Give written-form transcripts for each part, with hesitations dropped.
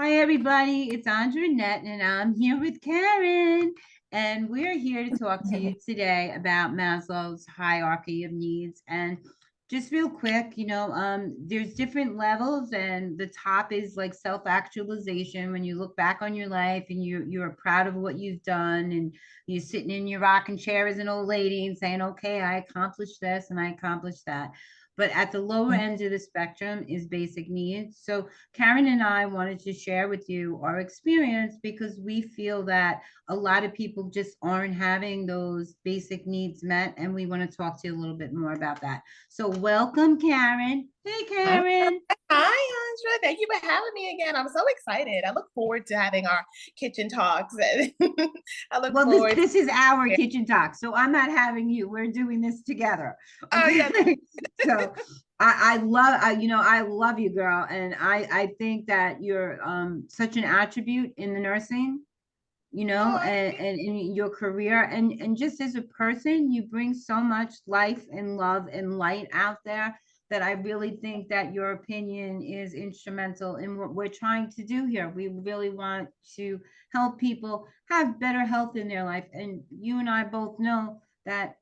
Hi, everybody. It's Andra and I'm here with Karen. And we're here to talk to you today about Maslow's hierarchy of needs. And just real quick, there's different levels, and the top is like self-actualization. When you look back on your life and you're proud of what you've done, and you're sitting in your rocking chair as an old lady and saying, "Okay, I accomplished this and I accomplished that." But at the lower end of the spectrum is basic needs. So Karen and I wanted to share with you our experience because we feel that a lot of people just aren't having those basic needs met, and we want to talk to you a little bit more about that. So welcome, Karen. Hey, Hi, Karen. Andra. Thank you for having me again. I'm so excited. I look forward to having our kitchen talks. I look Well, this forward this is our to kitchen talk, so I'm not having you. We're doing this together. Oh Okay. yeah. So I love you, girl, and I think that you're such an attribute in the nursing, Oh, and in your career, and just as a person, you bring so much life and love and light out there that I really think that your opinion is instrumental in what we're trying to do here. We really want to help people have better health in their life. And you and I both know that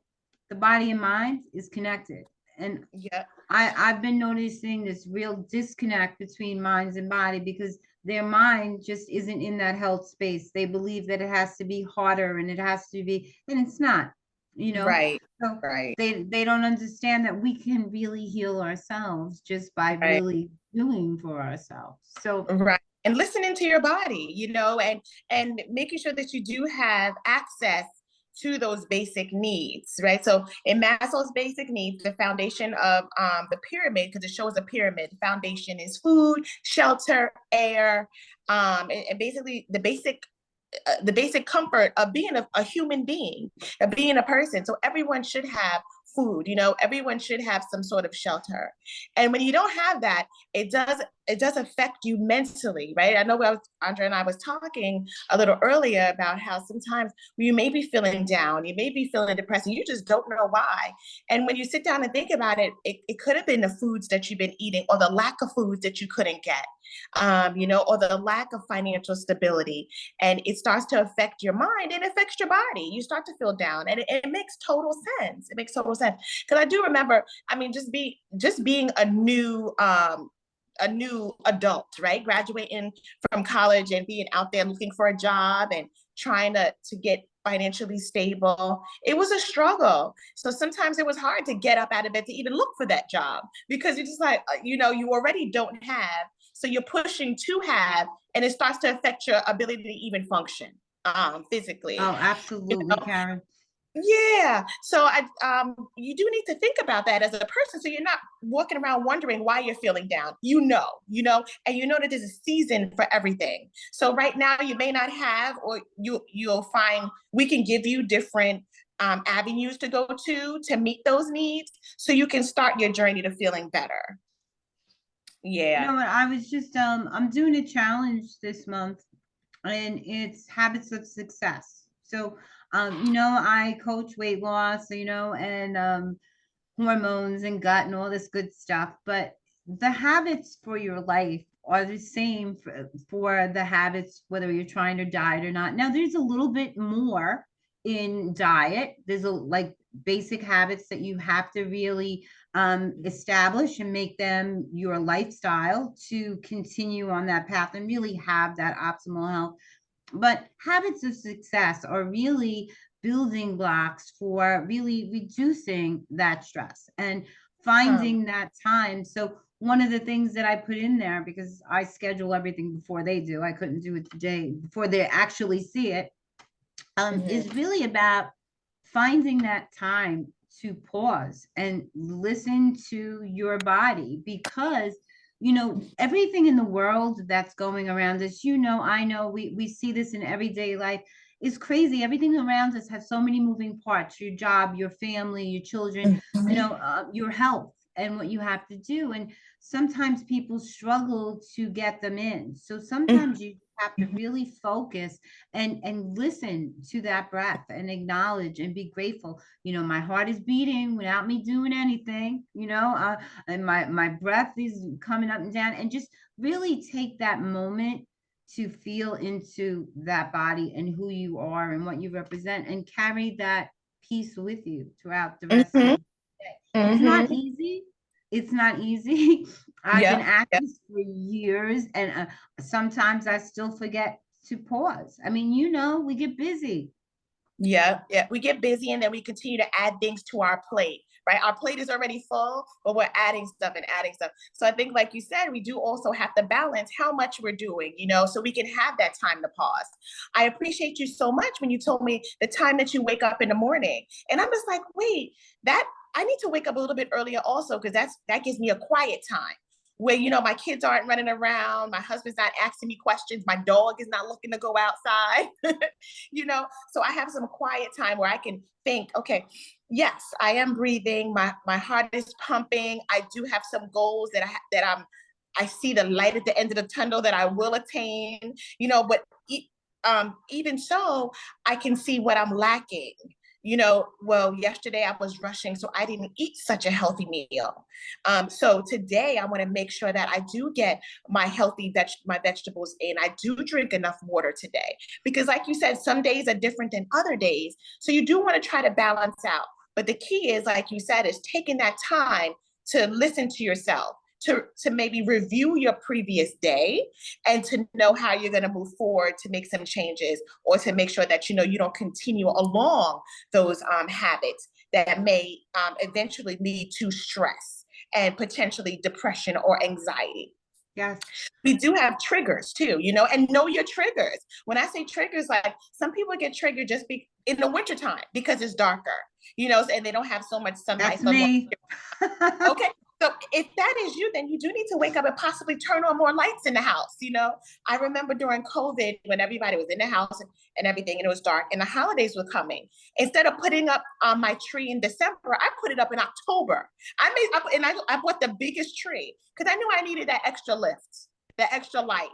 the body and mind is connected. And yeah. I've been noticing this real disconnect between minds and body because their mind just isn't in that health space. They believe that it has to be harder and it has to be, and it's not, you know. Right. So Right. they don't understand that we can really heal ourselves just by Right. really doing for ourselves. So Right. And listening to your body, and making sure that you do have access to those basic needs, right? So in Maslow's basic needs, the foundation of the pyramid, because it shows a pyramid, the foundation is food, shelter, air, and basically the basic comfort of being a human being, of being a person. So everyone should have food, everyone should have some sort of shelter. And when you don't have that, it does affect you mentally, right? I know Andrea and I was talking a little earlier about how sometimes you may be feeling down, you may be feeling depressed, and you just don't know why. And when you sit down and think about it, it could have been the foods that you've been eating or the lack of foods that you couldn't get, or the lack of financial stability. And it starts to affect your mind and affects your body. You start to feel down, and it makes total sense. It makes total sense because I do remember. I mean, just being a new adult, right? Graduating from college and being out there looking for a job and trying to get financially stable. It was a struggle. So sometimes it was hard to get up out of bed to even look for that job because you're just like, you already don't have. So you're pushing to have, and it starts to affect your ability to even function physically. oh, You absolutely, know? Karen. Yeah. So you do need to think about that as a person. So you're not walking around wondering why you're feeling down. And you know that there's a season for everything. So right now you may not have, or you'll find we can give you different avenues to go to meet those needs, so you can start your journey to feeling better. You Yeah. know what? I was just I'm doing a challenge this month, and it's habits of success. So I coach weight loss, and hormones and gut and all this good stuff, but the habits for your life are the same for the habits, whether you're trying to diet or not. Now, there's a little bit more in diet. There's like basic habits that you have to really establish and make them your lifestyle to continue on that path and really have that optimal health. But habits of success are really building blocks for really reducing that stress and Um, finding that time. So one of the things that I put in there, because I schedule everything before they do, I couldn't do it today before they actually see it, is mhm. really about finding that time to pause and listen to your body, because everything in the world that's going around us, I know, we see this in everyday life, is crazy. Everything around us has so many moving parts: your job, your family, your children, Mhm. your health, and what you have to do. And sometimes people struggle to get them in, so sometimes you have to really focus and listen to that breath and acknowledge and be grateful. My heart is beating without me doing anything, and my breath is coming up and down, and just really take that moment to feel into that body and who you are and what you represent, and carry that peace with you throughout the rest of Mm-hmm. the day. It's not Mm-hmm. easy. It's not easy. I've been Yep. at Yep. this for years, and sometimes I still forget to pause. I mean, we get busy. Yeah, yeah. We get busy and then we continue to add things to our plate, right? Our plate is already full, but we're adding stuff and adding stuff. So I think, like you said, we do also have to balance how much we're doing, so we can have that time to pause. I appreciate you so much when you told me the time that you wake up in the morning. And I'm just like, wait, that I need to wake up a little bit earlier also, because that gives me a quiet time where my kids aren't running around, my husband's not asking me questions, my dog is not looking to go outside. So I have some quiet time where I can think, okay, yes, I am breathing, my heart is pumping, I do have some goals I see the light at the end of the tunnel that I will attain, but even so, I can see what I'm lacking. Well, yesterday I was rushing, so I didn't eat such a healthy meal. So today I want to make sure that I do get my vegetables in. I do drink enough water today, because like you said, some days are different than other days. So you do want to try to balance out. But the key is, like you said, is taking that time to listen to yourself, to maybe review your previous day, and to know how you're going to move forward to make some changes, or to make sure that you don't continue along those habits that may eventually lead to stress and potentially depression or anxiety. Yes. We do have triggers too, and know your triggers. When I say triggers, like some people get triggered in the wintertime because it's darker, and they don't have so much sunlight That's for long. me. Okay. So if that is you, then you do need to wake up and possibly turn on more lights in the house. I remember during COVID when everybody was in the house and everything, and it was dark and the holidays were coming. Instead of putting up my tree in December, I put it up in October. I bought the biggest tree because I knew I needed that extra lift, that extra light.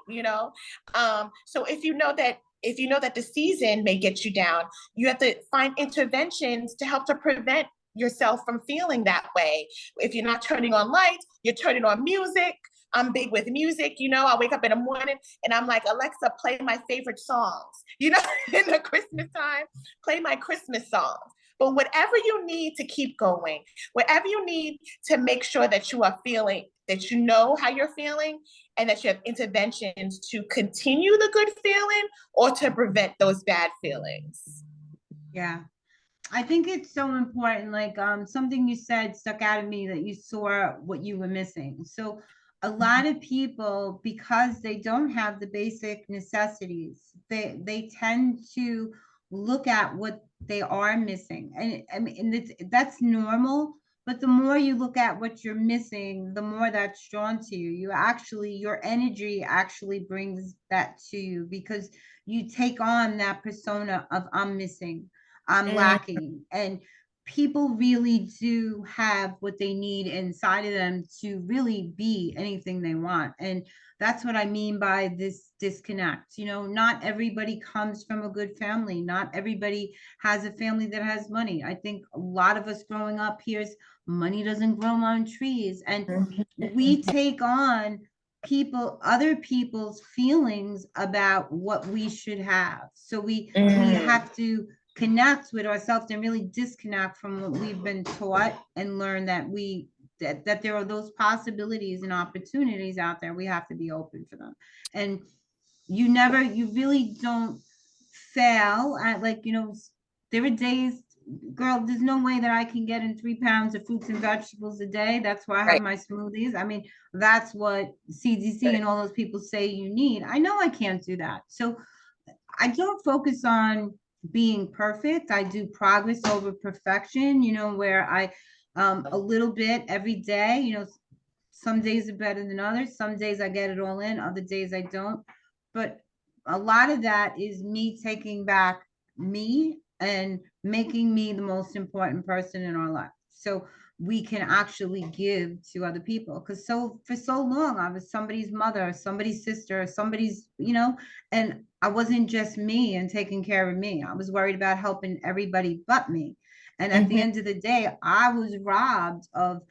So if you know that the season may get you down, you have to find interventions to help to prevent yourself from feeling that way. If you're not turning on lights, you're turning on music. I'm big with music. I wake up in the morning and I'm like, Alexa, play my favorite songs. In the Christmas time, play my Christmas songs. But whatever you need to keep going, whatever you need to make sure that you are feeling, that you know how you're feeling, and that you have interventions to continue the good feeling or to prevent those bad feelings. Yeah. I think it's so important. Like something you said stuck out of me, that you saw what you were missing. So a lot of people, because they don't have the basic necessities, they tend to look at what they are missing. And I mean, that's normal. But the more you look at what you're missing, the more that's drawn to you. Your energy actually brings that to you, because you take on that persona of I'm missing, I'm Mm, lacking. And people really do have what they need inside of them to really be anything they want. And that's what I mean by this disconnect. Not everybody comes from a good family. Not everybody has a family that has money. I think a lot of us growing up, here's money doesn't grow on trees. And we take on other people's feelings about what we should have. So we mm, have to connect with ourselves and really disconnect from what we've been taught, and learn that there are those possibilities and opportunities out there. We have to be open for them. And you really don't fail at, like, there are days, girl, there's no way that I can get in 3 pounds of fruits and vegetables a day. That's why I have right, my smoothies. I mean, that's what CDC right. and all those people say you need. I know I can't do that. So I don't focus on being perfect. I do progress over perfection, where I a little bit every day, some days are better than others. Some days I get it all in, other days I don't. But a lot of that is me taking back me and making me the most important person in our life. So we can actually give to other people. Because for so long I was somebody's mother, somebody's sister, somebody's, and I wasn't just me and taking care of me. I was worried about helping everybody but me. And at the Mhm. end of the day, I was robbed of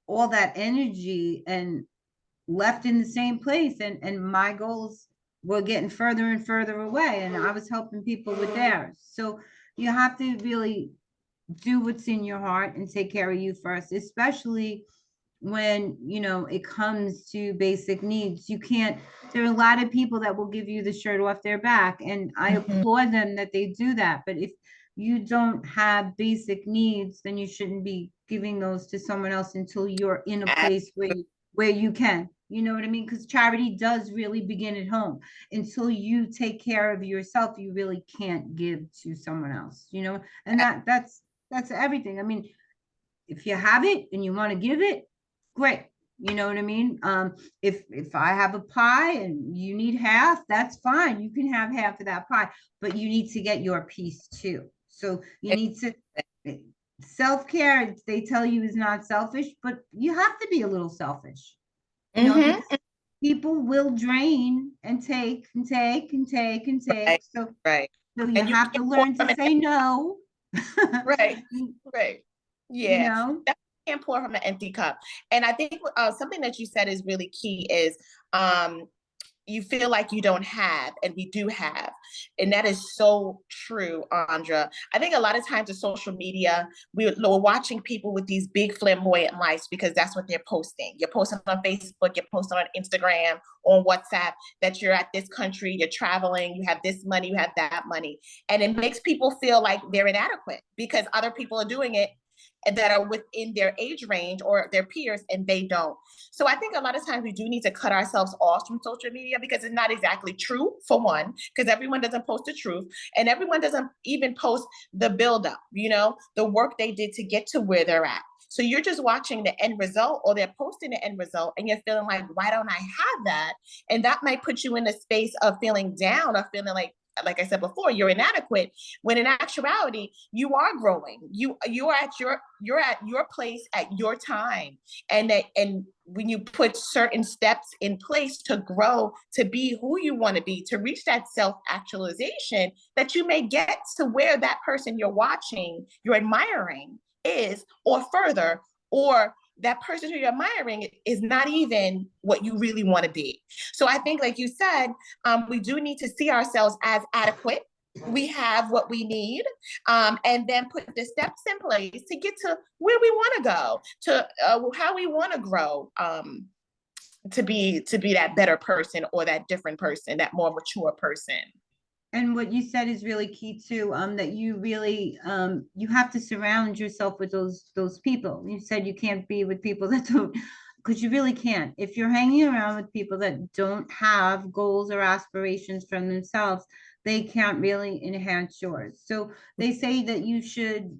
all that energy and left in the same place. And my goals were getting further and further away, and I was helping people with theirs. So you have to really do what's in your heart and take care of you first, especially when it comes to basic needs. You can't There are a lot of people that will give you the shirt off their back, and I Mhm. applaud them that they do that. But if you don't have basic needs, then you shouldn't be giving those to someone else until you're in a place where you can, you know what I mean? Because charity does really begin at home. Until you take care of yourself, you really can't give to someone else, and that's everything. I mean, if you have it and you want to give it, great. You know what I mean? If I have a pie and you need half, that's fine. You can have half of that pie, but you need to get your piece too. So you need to self-care, they tell you, is not selfish, but you have to be a little selfish, Mhm. because people will drain and take and take and take and take. Right, So right. you And you have to can't pour learn to from an say no. right, you, right. you Yeah, know that can't pour from an empty cup. And I think something that you said is really key is um, you feel like you don't have, and we do have. And that is so true, Andra. I think a lot of times in social media, we're watching people with these big flamboyant lives because that's what they're posting. You're posting on Facebook, you're posting on Instagram, on WhatsApp, that you're at this country, you're traveling, you have this money, you have that money. And it makes people feel like they're inadequate because other people are doing it that are within their age range or their peers, and they don't. So I think a lot of times we do need to cut ourselves off from social media because it's not exactly true, for one, because everyone doesn't post the truth, and everyone doesn't even post the buildup, the work they did to get to where they're at. So you're just watching the end result, or they're posting the end result, and you're feeling like, why don't I have that? And that might put you in a space of feeling down, or feeling like I said before, you're inadequate, when in actuality you are growing. You are at your place at your time. And when you put certain steps in place to grow, to be who you want to be, to reach that self-actualization, that you may get to where that person you're watching, you're admiring is, or further, or that person who you're admiring is not even what you really want to be. So I think, like you said, we do need to see ourselves as adequate. We have what we need, and then put the steps in place to get to where we want to go, to how we want to grow, to be that better person, or that different person, that more mature person. and what you said is really key too, that you really you have to surround yourself with those people. You said you can't be with people that don't, because you really can't. If you're hanging around with people that don't have goals or aspirations from themselves, they can't really enhance yours. So they say that you should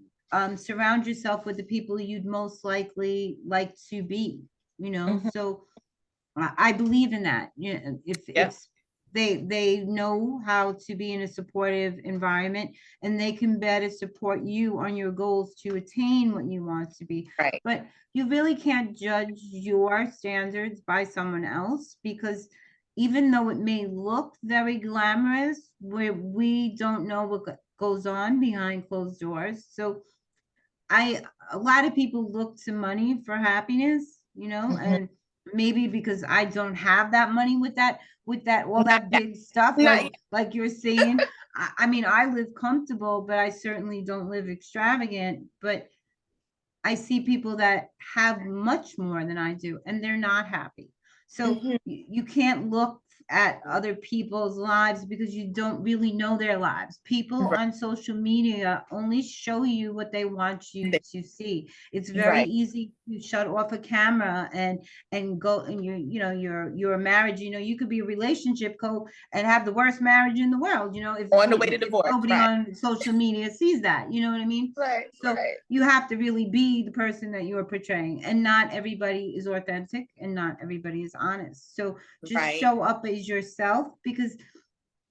surround yourself with the people you'd most likely like to be, Mhm. so I believe in that. Yeah. If they know how to be in a supportive environment, and they can better support you on your goals to attain what you want to be. Right. But you really can't judge your standards by someone else, because even though it may look very glamorous, where we don't know what goes on behind closed doors. So I a lot of people look to money for happiness, Mhm. and maybe because I don't have that money with that all Not that yet. big stuff, Not like yet. like you're saying. I mean, I live comfortable, but I certainly don't live extravagant. But I see people that have much more than I do, and they're not happy. So Mhm. you can't look at other people's lives because you don't really know their lives. People Right. on social media only show you what they want you to see. It's very Right. easy to shut off a camera and go, and you're a marriage. You could be a relationship coach and have the worst marriage in the world. On the way to If divorce. nobody Right. on social media sees that, you know what I mean? Right. So Right. you have to really be the person that you're portraying, and not everybody is authentic, and not everybody is honest. So just Right. show up as yourself, because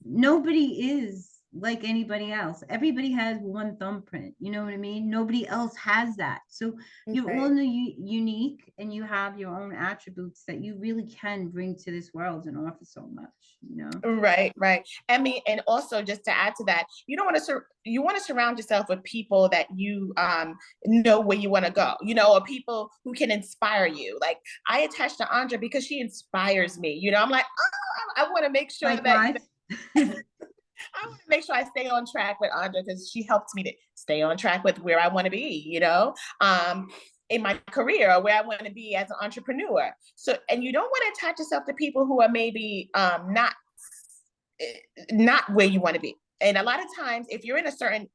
nobody is like anybody else. Everybody has one thumbprint, you know what I mean? Nobody else has that. So you're all Right. unique, and you have your own attributes that you really can bring to this world and offer so much. Right, right. I mean, and also just to add to that, you don't want to you want to surround yourself with people that you know where you want to go, or people who can inspire you. Like, I attach to Andra because she inspires me. I'm like, oh, I want to make sure that, Likewise. I want to make sure I stay on track with Andra because she helps me to stay on track with where I want to be, in my career or where I want to be as an entrepreneur. So, and you don't want to attach yourself to people who are maybe not where you want to be. And a lot of times, if you're in a certain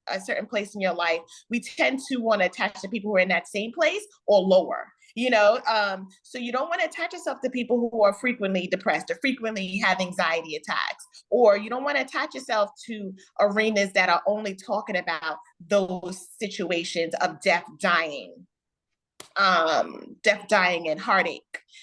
place in your life, we tend to want to attach to people who are in that same place or lower. So you don't want to attach yourself to people who are frequently depressed or frequently have anxiety attacks, or you don't want to attach yourself to arenas that are only talking about those situations of death, dying, and heartache.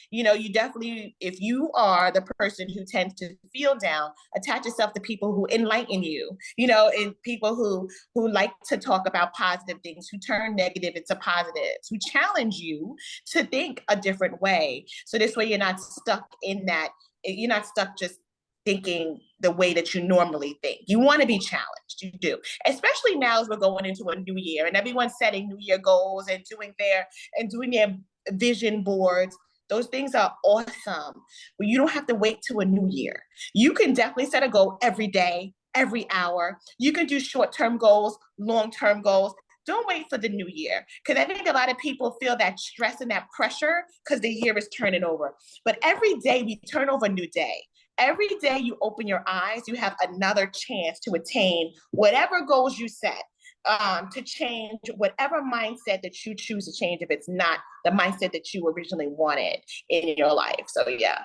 You definitely, if you are the person who tends to feel down, attach yourself to people who enlighten you, and people who like to talk about positive things, who turn negative into positives, who challenge you to think a different way. So this way you're not stuck in that, you're not stuck just thinking the way that you normally think. You want to be challenged, you do. Especially now as we're going into a new year and everyone's setting new year goals and doing their vision boards. Those things are awesome. But you don't have to wait till a new year. You can definitely set a goal every day, every hour. You can do short-term goals, long-term goals. Don't wait for the new year, because I think a lot of people feel that stress and that pressure because the year is turning over. But every day we turn over a new day. Every day you open your eyes, you have another chance to attain whatever goals you set, to change whatever mindset that you choose to change if it's not the mindset that you originally wanted in your life. So yeah.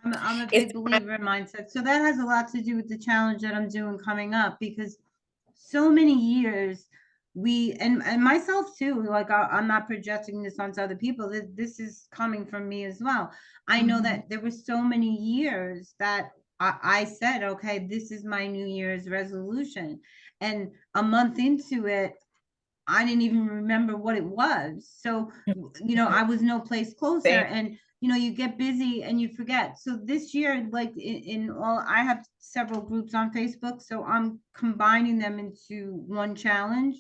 I'm a It's big believer in mindset. So that has a lot to do with the challenge that I'm doing coming up, because so many years and myself too, like I'm not projecting this onto other people. This is coming from me as well. I know that there were so many years that I said, okay, this is my New Year's resolution. And a month into it, I didn't even remember what it was. So, I was no place closer. same. And, you get busy and you forget. So this year, like in all, I have several groups on Facebook. So I'm combining them into one challenge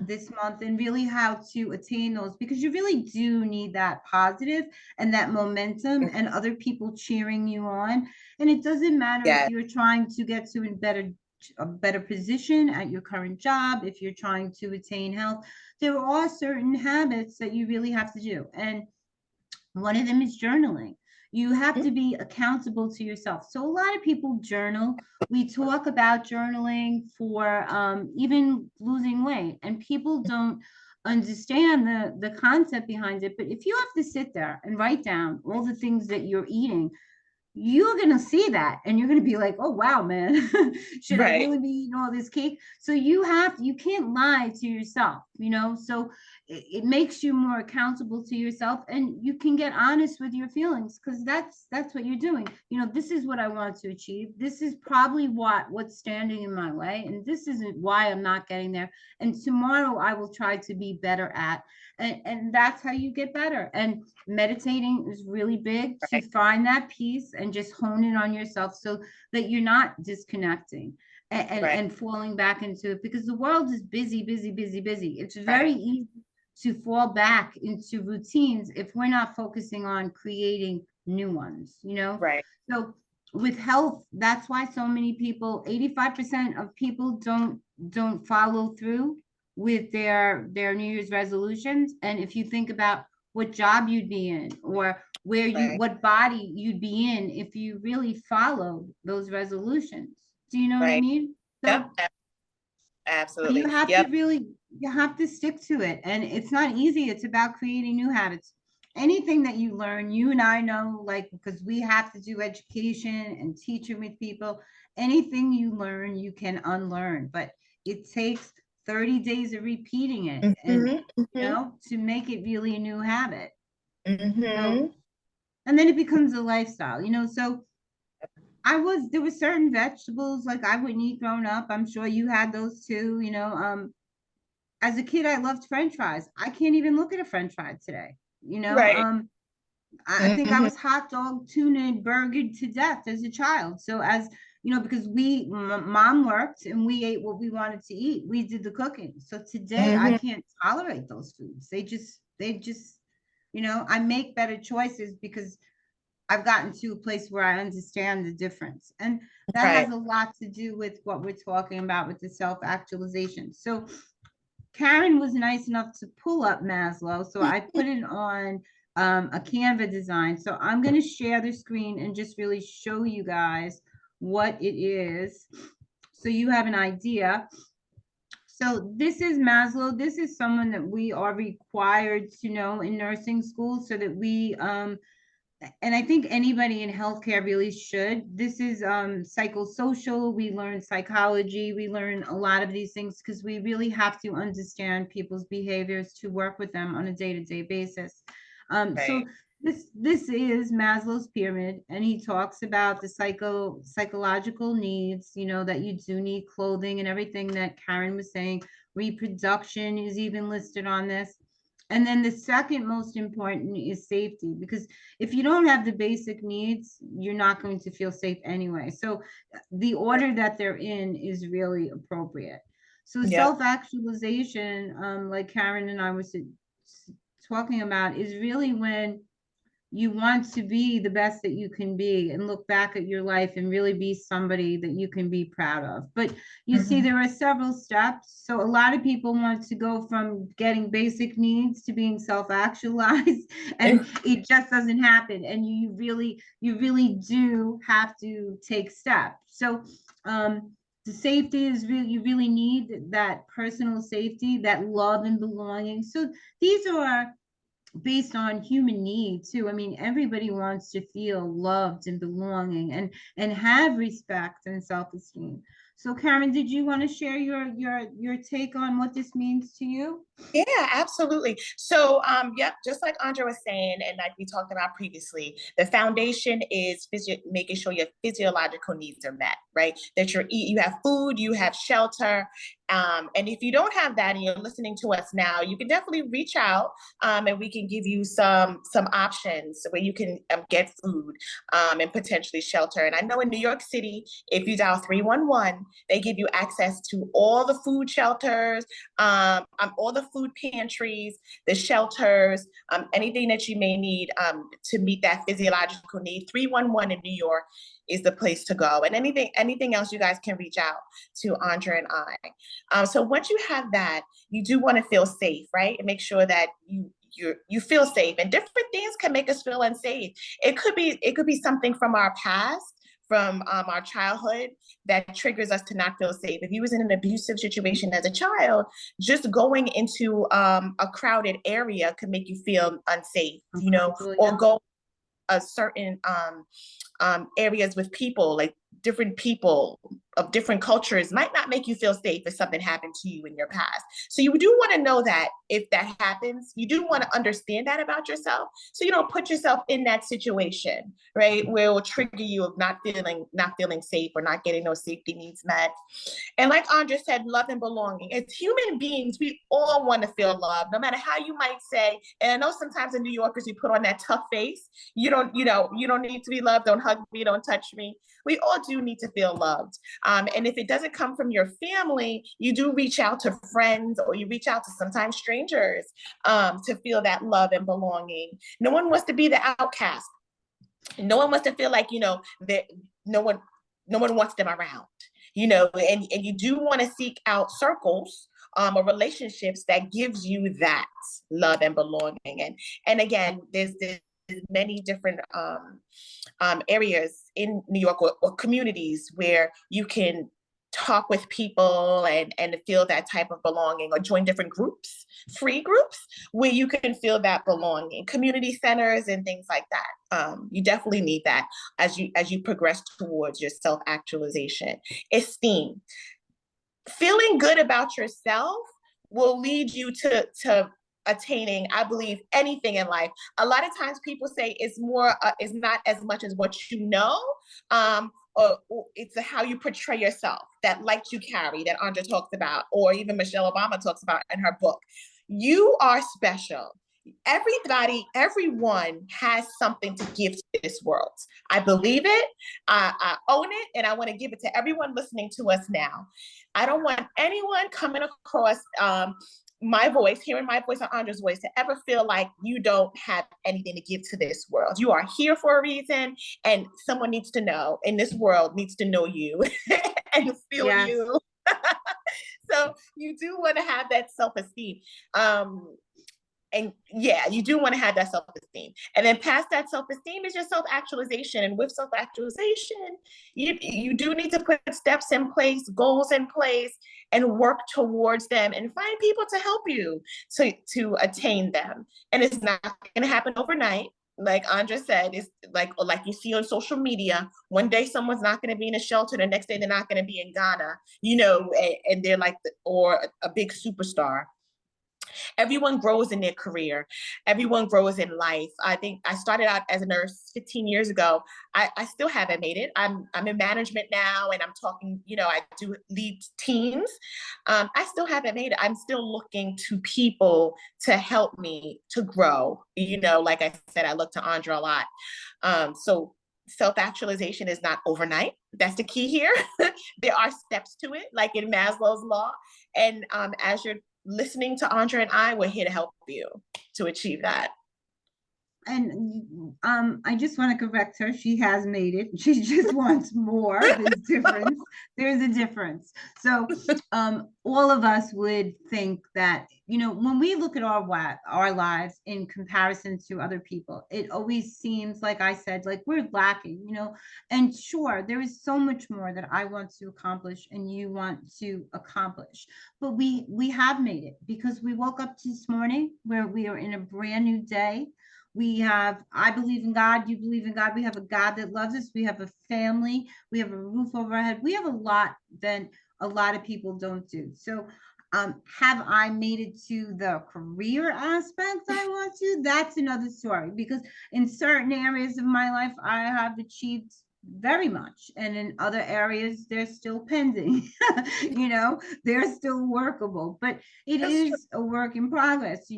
this month, and really how to attain those, because you really do need that positive and that momentum and other people cheering you on. And it doesn't matter if Yeah. you're trying to get to a better position at your current job, if you're trying to attain health, there are certain habits that you really have to do. And one of them is journaling. You have to be accountable to yourself. So a lot of people journal. We talk about journaling for even losing weight, and people don't understand the concept behind it. But if you have to sit there and write down all the things that you're eating, you're going to see that and you're going to be like, oh wow, man, should I Right. really be eating all this cake? So you can't lie to yourself, so it makes you more accountable to yourself, and you can get honest with your feelings, because that's what you're doing. This is what I want to achieve. This is probably what's standing in my way, and this isn't why I'm not getting there. And tomorrow I will try to be better at. And that's how you get better. And meditating is really big, to Right. find that peace and just hone in on yourself, so that you're not disconnecting Right. and falling back into it, because the world is busy, busy, busy, busy. It's very Right. easy to fall back into routines if we're not focusing on creating new ones. Right. So with health, that's why so many people, 85% of people don't follow through with their New Year's resolutions. And if you think about what job you'd be in, or Right. what body you'd be in if you really followed those resolutions. Do you know what I Right. mean? Yep. So you Absolutely. have to Yep. really, you have to stick to it. And it's not easy. It's about creating new habits. Anything that you learn, you and I know, like, because we have to do education and teaching with people, anything you learn, you can unlearn. But it takes 30 days of repeating it, and to make it really a new habit. So, and then it becomes a lifestyle. So there were certain vegetables like I wouldn't eat growing up. I'm sure you had those too. As a kid, I loved French fries. I can't even look at a French fry today. You know, Right. um, I think I was hot dog, tuna, and burgered to death as a child. So because mom worked and we ate what we wanted to eat. We did the cooking. So today I can't tolerate those foods. They just, I make better choices because I've gotten to a place where I understand the difference. And that Right. has a lot to do with what we're talking about with the self-actualization. So Karen was nice enough to pull up Maslow. So I put it on a Canva design. So I'm going to share the screen and just really show you guys what it is. So you have an idea. So this is Maslow. This is someone that we are required to know in nursing school so that we and I think anybody in healthcare really should. This is psychosocial. We learn psychology. We learn a lot of these things because we really have to understand people's behaviors to work with them on a day-to-day basis. So Right. this is Maslow's pyramid, and he talks about the psychological needs. You know that you do need clothing and everything that Karen was saying. Reproduction is even listed on this. And then the second most important is safety, because if you don't have the basic needs, you're not going to feel safe anyway. So the order that they're in is really appropriate. So Yep. self-actualization, like Karen and I were talking about, is really when you want to be the best that you can be and look back at your life and really be somebody that you can be proud of. But you see, Mhm. there are several steps. So a lot of people want to go from getting basic needs to being self-actualized, and it just doesn't happen. And you really do have to take steps. So the safety is really, you really need that personal safety, that love and belonging. So these are based on human need too. I mean, everybody wants to feel loved and belonging and have respect and self-esteem. So Karen, did you want to share your take on what this means to you? Yeah, absolutely. So, yep, just like Andra was saying, and like we talked about previously, the foundation is making sure your physiological needs are met, right? That you have food, you have shelter, and if you don't have that, and you're listening to us now, you can definitely reach out, and we can give you some options where you can get food, and potentially shelter. And I know in New York City, if you dial 311, they give you access to all the food shelters, all the food pantries, the shelters, anything that you may need to meet that physiological need. 311 in New York is the place to go. And anything else, you guys can reach out to Andra and I. So once you have that, you do want to feel safe, right? And make sure that you feel safe. And different things can make us feel unsafe. It could be something from our past, from our childhood, that triggers us to not feel safe. If you was in an abusive situation as a child, just going into a crowded area could make you feel unsafe, Uncomfortable, or yeah. go a certain areas with people, like different people of different cultures, might not make you feel safe if something happened to you in your past. So you do want to know that if that happens, you do want to understand that about yourself, so you don't put yourself in that situation, right, where it will trigger you of not feeling safe or not getting those safety needs met. And like Andra said, love and belonging. As human beings, we all want to feel loved, no matter how you might say. And I know sometimes in New Yorkers, we put on that tough face. You don't need to be loved. Don't hug me. Don't touch me. We all do need to feel loved. And if it doesn't come from your family, you do reach out to friends, or you reach out to sometimes strangers, to feel that love and belonging. No one wants to be the outcast. No one wants to feel like, that no one no one wants them around, and you do want to seek out circles, or relationships that gives you that love and belonging. And again, there's many different areas in New York, or communities where you can talk with people and feel that type of belonging, or join different groups, free groups, where you can feel that belonging, community centers and things like that. You definitely need that as you progress towards your self-actualization. Esteem, feeling good about yourself will lead you to attaining, I believe, anything in life. A lot of times people say it's not as much as what you know, or it's how you portray yourself, that light you carry, that Andra talks about, or even Michelle Obama talks about in her book. You are special. Everyone has something to give to this world. I believe it. I own it, and I want to give it to everyone listening to us now. I don't want anyone coming across my voice, hearing my voice and Andra's voice, to ever feel like you don't have anything to give to this world. You are here for a reason, and someone needs to know, and this world needs to know you and feel Yes. you. So you do want to have that self-esteem. And yeah, you do want to have that self-esteem. And then past that self-esteem is your self-actualization. And with self-actualization, you do need to put steps in place, goals in place, and work towards them, and find people to help you to attain them. And it's not going to happen overnight. Like Andra said, it's like you see on social media. One day someone's not going to be in a shelter, the next day they're not going to be in Ghana, and they're like, or a big superstar. Everyone grows in their career. Everyone grows in life. I think I started out as a nurse 15 years ago. I still haven't made it. I'm in management now, and I'm talking, I do lead teams. I still haven't made it. I'm still looking to people to help me to grow. Like I said, I look to Andra a lot. So self-actualization is not overnight. That's the key here. There are steps to it, like in Maslow's law. And as you're listening to Andra and I, we're here to help you to achieve that. And I just want to correct her. She has made it. She just wants more. There's difference. There's a difference. So all of us would think that, when we look at our lives in comparison to other people, it always seems, like I said, like we're lacking, and sure, there is so much more that I want to accomplish and you want to accomplish. But we have made it because we woke up this morning where we are in a brand new day. I believe in God, you believe in God. We have a God that loves us. We have a family. We have a roof over our head. We have a lot that a lot of people don't do. So have I made it to the career aspects I want to? That's another story, because in certain areas of my life, I have achieved very much. And in other areas, they're still pending, they're still workable, but it is a work in progress,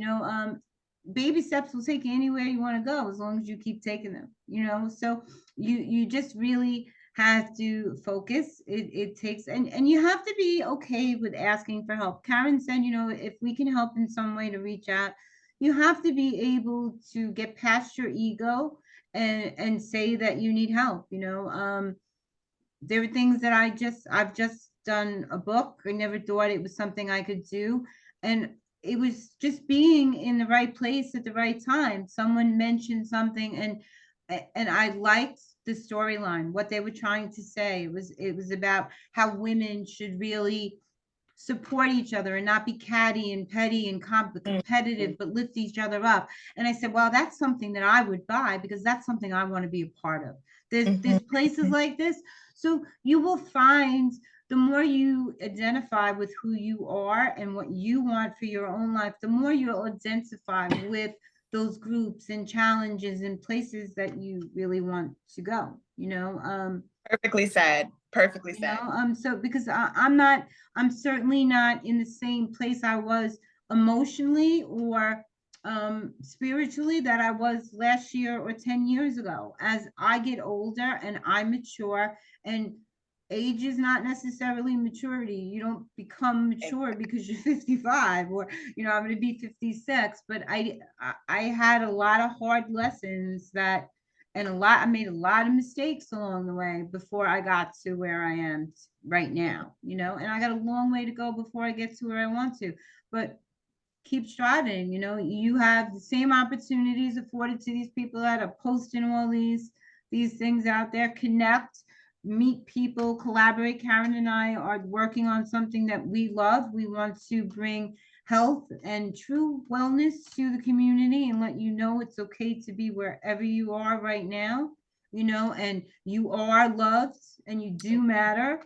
baby steps will take you anywhere you want to go as long as you keep taking them, so you just really have to focus. It takes, and you have to be okay with asking for help. Karen said, if we can help in some way, to reach out. You have to be able to get past your ego and say that you need help. There were things that I've just done a book. I never thought it was something I could do, and it was just being in the right place at the right time. Someone mentioned something, and I liked the storyline, what they were trying to say. It was about how women should really support each other and not be catty and petty and competitive, but lift each other up. And I said, well, that's something that I would buy, because that's something I want to be a part of. There's places like this. So you will find, the more you identify with who you are and what you want for your own life, the more you'll identify with those groups and challenges and places that you really want to go, Perfectly said. Perfectly said. So because I'm certainly not in the same place I was emotionally or spiritually that I was last year or 10 years ago. As I get older and I mature, and age is not necessarily maturity. You don't become mature because you're 55, or I'm going to be 56. But I had a lot of hard lessons and I made a lot of mistakes along the way before I got to where I am right now, and I got a long way to go before I get to where I want to. But keep striving. You have the same opportunities afforded to these people that are posting all these things out there. Connect, meet people, collaborate. Karen and I are working on something that we love. We want to bring health and true wellness to the community and let you know it's okay to be wherever you are right now, and you are loved and you do matter.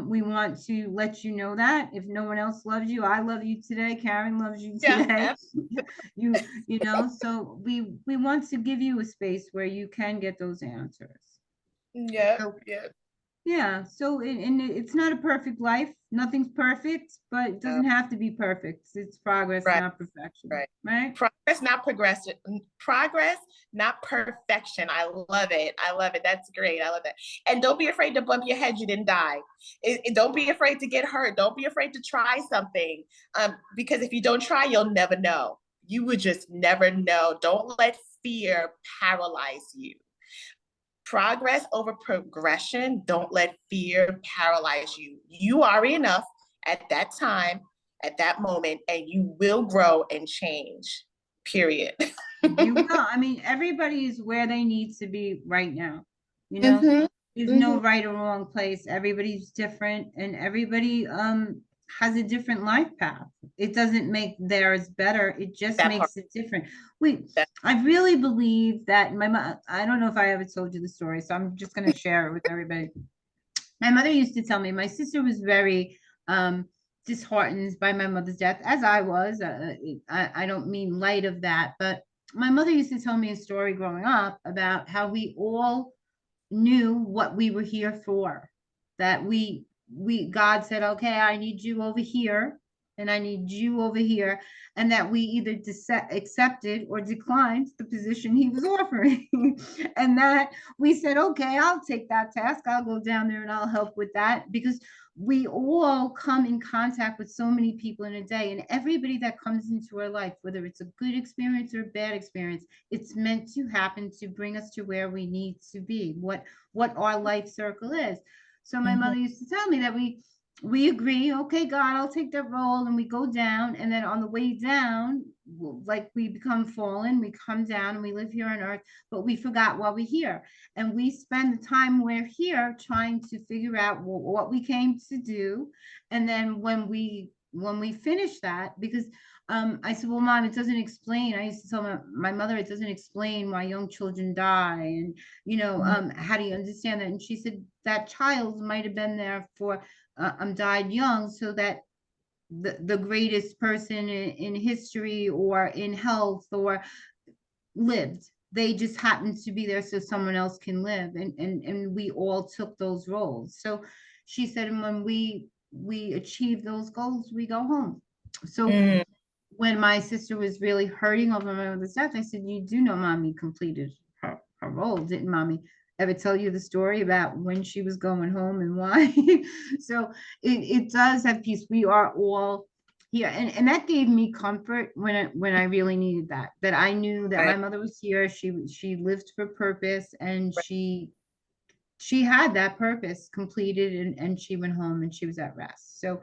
We want to let you know that if no one else loves you, I love you today. Karen loves you today. So we want to give you a space where you can get those answers. Yeah. So, yeah. Yeah, so it's not a perfect life. Nothing's perfect, but it Uh, doesn't have to be perfect. It's progress, right, not perfection, right. right? Progress, not progression. Progress, not perfection. I love it. I love it. That's great. I love that. And don't be afraid to bump your head. You didn't die. Don't be afraid to get hurt. Don't be afraid to try something. Because if you don't try, you'll never know. You would just never know. Don't let fear paralyze you. Progress over progression. Don't let fear paralyze you. You are enough at that time, at that moment, and you will grow and change. Period. You will. I mean, everybody is where they need to be right now. You know, Mm-hmm. there's no Mm-hmm. right or wrong place. Everybody's different and everybody has a different life path. It doesn't make theirs better. It just That part. makes it different. Wait, That, I really believe that my mom, I don't know if I ever told you the story, so I'm just going to share it with everybody. My mother used to tell me my sister was very disheartened by my mother's death, as I was. I don't mean light of that, but my mother used to tell me a story growing up about how we all knew what we were here for. That we God said, okay, I need you over here and I need you over here, and that we either accepted or declined the position he was offering. And that we said, okay, I'll take that task. I'll go down there and I'll help with that, because we all come in contact with so many people in a day, and everybody that comes into our life, whether it's a good experience or a bad experience, it's meant to happen to bring us to where we need to be, what our life circle is. So my mm-hmm. mother used to tell me that we agree, okay, God, I'll take that role, and we go down, and then on the way down, like we become fallen, we come down and we live here on earth, but we forgot why we're here, and we spend the time we're here trying to figure out what we came to do, and then when we finish that, because I said, well, mom, it doesn't explain. I used to tell my mother, it doesn't explain why young children die. And, how do you understand that? And she said that child might have been there for, died young so that the greatest person in history or in health or lived. They just happened to be there so someone else can live. And we all took those roles. So she said, and when we achieve those goals, we go home. So Mm, when my sister was really hurting over my mother's death, I said, you do know mommy completed her role, didn't mommy ever tell you the story about when she was going home and why? So it does have peace. We are all here. And that gave me comfort when I really needed that I knew that right, my mother was here. She lived for purpose, and she had that purpose completed, and she went home and she was at rest. So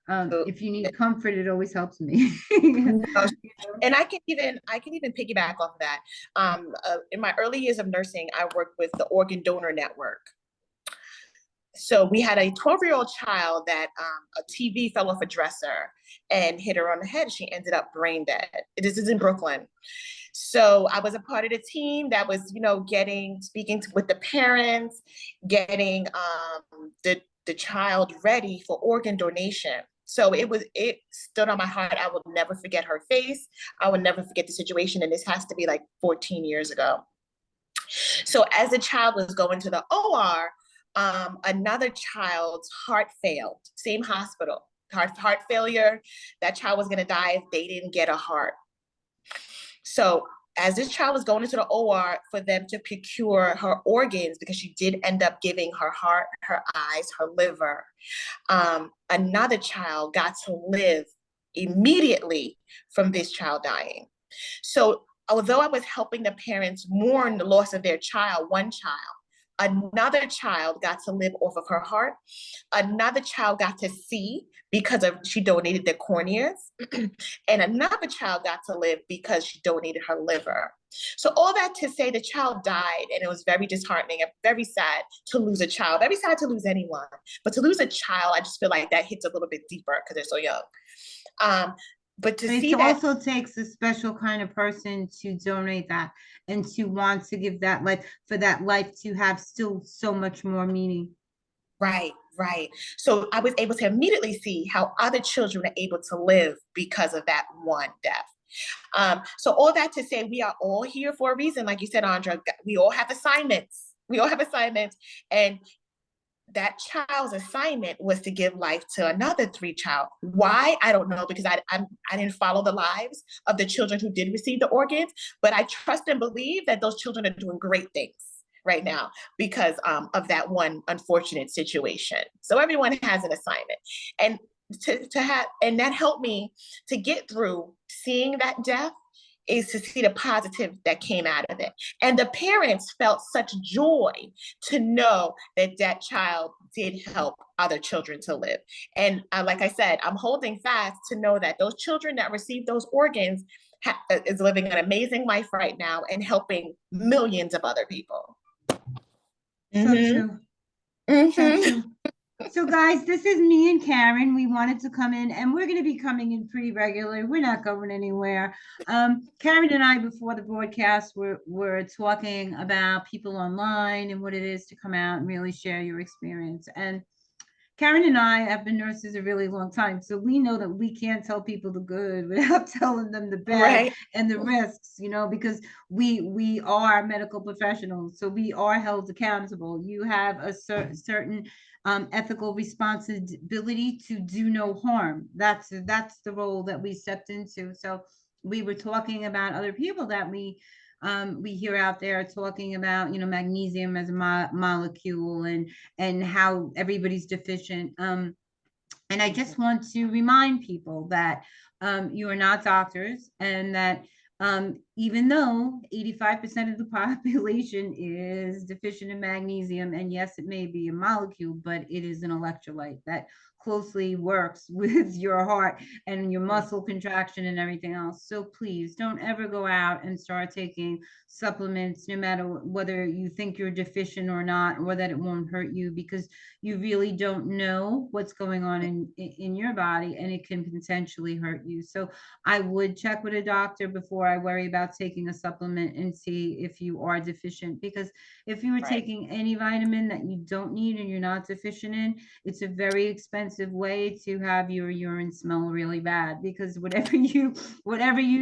right. if you need comfort, it always helps me. No, and I can even piggyback off of that. In my early years of nursing, I worked with the Organ Donor Network. So we had a 12-year-old child that a TV fell off a dresser and hit her on the head. She ended up brain dead. This is in Brooklyn. So I was a part of the team that was, speaking with the parents, getting the child ready for organ donation. So it stood on my heart. I will never forget her face. I will never forget the situation. And this has to be like 14 years ago. So as the child was going to the OR, another child's heart failed, same hospital, heart failure. That child was going to die if they didn't get a heart. So as this child was going into the OR for them to procure her organs, because she did end up giving her heart, her eyes, her liver, another child got to live immediately from this child dying. So although I was helping the parents mourn the loss of their child, one child, another child got to live off of her heart. Another child got to see because of she donated their corneas. And another child got to live because she donated her liver. So all that to say the child died, and it was very disheartening and very sad to lose a child, very sad to lose anyone. But to lose a child, I just feel like that hits a little bit deeper because they're so young. But to But it see that, also takes a special kind of person to donate that and to want to give that life, for that life to have still so much more meaning. right, right. So I was able to immediately see how other children are able to live because of that one death. So all that to say, we are all here for a reason. Like you said, Andra, we all have assignments. We all have assignments. And that child's assignment was to give life to another 3 child. Why? I don't know, because I didn't follow the lives of the children who did receive the organs, but I trust and believe that those children are doing great things right now because of that one unfortunate situation. So everyone has an assignment, and and that helped me to get through seeing that death, is to see the positive that came out of it. And the parents felt such joy to know that that child did help other children to live. And like I said, I'm holding fast to know that those children that received those organs is living an amazing life right now and helping millions of other people. So true. So true. So guys, this is me and Karen. We wanted to come in, and we're going to be coming in pretty regular. We're not going anywhere. Karen and I, before the broadcast, were talking about people online and what it is to come out and really share your experience. And Karen and I have been nurses a really long time, so we know that we can't tell people the good without telling them the bad, Right. and the risks, because we are medical professionals, so we are held accountable. You have a certain ethical responsibility to do no harm. That's the role that we stepped into. So we were talking about other people that we hear out there talking about, magnesium as a molecule, and how everybody's deficient. And I just want to remind people that you are not doctors, and that even though 85% of the population is deficient in magnesium, and yes, it may be a molecule, but it is an electrolyte that closely works with your heart and your muscle contraction and everything else. So please don't ever go out and start taking supplements, no matter whether you think you're deficient or not, or that it won't hurt you, because you really don't know what's going on in your body, and it can potentially hurt you. So I would check with a doctor before I worry about taking a supplement and see if you are deficient, because if you were taking any vitamin that you don't need and you're not deficient in, it's a very expensive way to have your urine smell really bad, because whatever you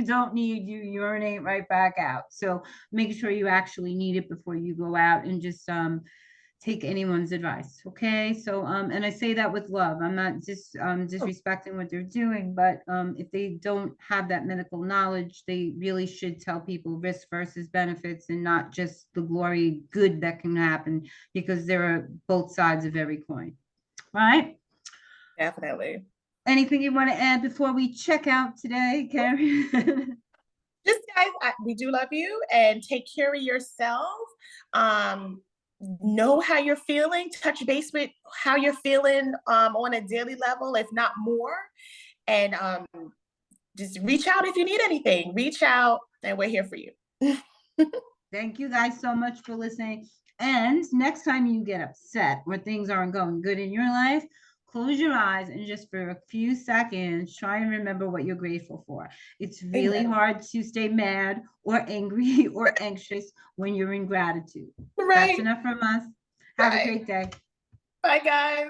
don't need, you urinate right back out. So make sure you actually need it before you go out and just take anyone's advice. Okay. So and I say that with love. I'm not just disrespecting what they're doing, but if they don't have that medical knowledge, they really should tell people risk versus benefits, and not just the glory good that can happen, because there are both sides of every coin. Right? Definitely. Anything you want to add before we check out today, Karen? Just guys, we do love you, and take care of yourself. Know how you're feeling, touch base with how you're feeling on a daily level, if not more. And just reach out if you need anything. Reach out, and we're here for you. Thank you guys so much for listening. And next time you get upset or things aren't going good in your life, close your eyes and just for a few seconds, try and remember what you're grateful for. It's really hard to stay mad or angry or anxious when you're in gratitude. Right. That's enough from us. Have a great day. Bye, guys.